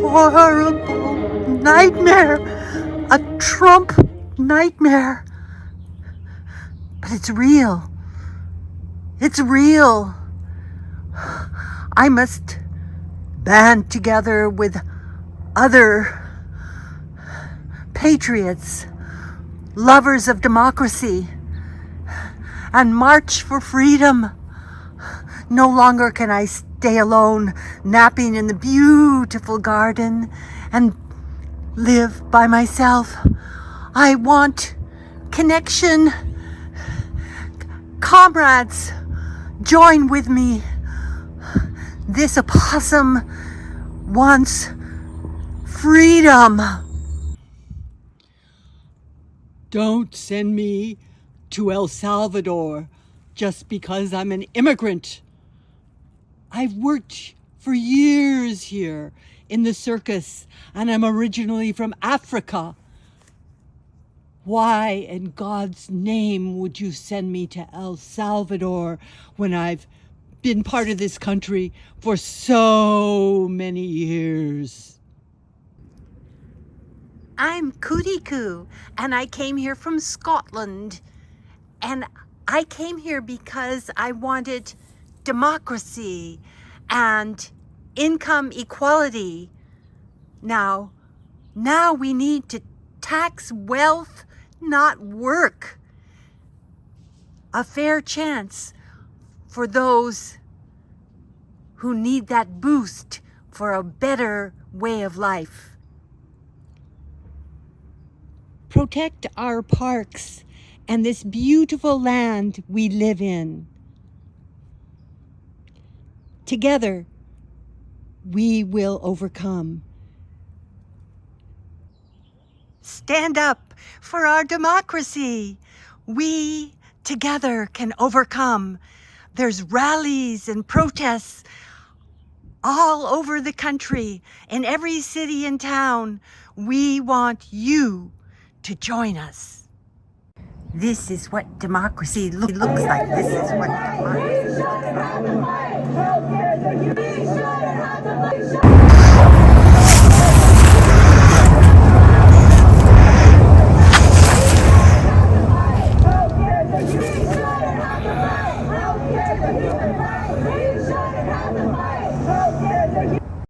horrible nightmare. A Trump nightmare. But it's real. It's real. I must band together with other patriots, lovers of democracy, and march for freedom. No longer can I stay alone, napping in the beautiful garden and live by myself. I want connection. Comrades, join with me. This opossum wants freedom. Don't send me to El Salvador just because I'm an immigrant. I've worked for years here in the circus, and I'm originally from Africa. Why in God's name would you send me to El Salvador when I've been part of this country for so many years? I'm Cootie-Coo, and I came here from Scotland. And I came here because I wanted democracy and income equality. Now we need to tax wealth, not work. A fair chance for those who need that boost for a better way of life. Protect our parks and this beautiful land we live in. Together, we will overcome. Stand up for our democracy. We together can overcome. There's rallies and protests all over the country, in every city and town. We want you to join us. This is what democracy looks like. This is what democracy looks like. How dare the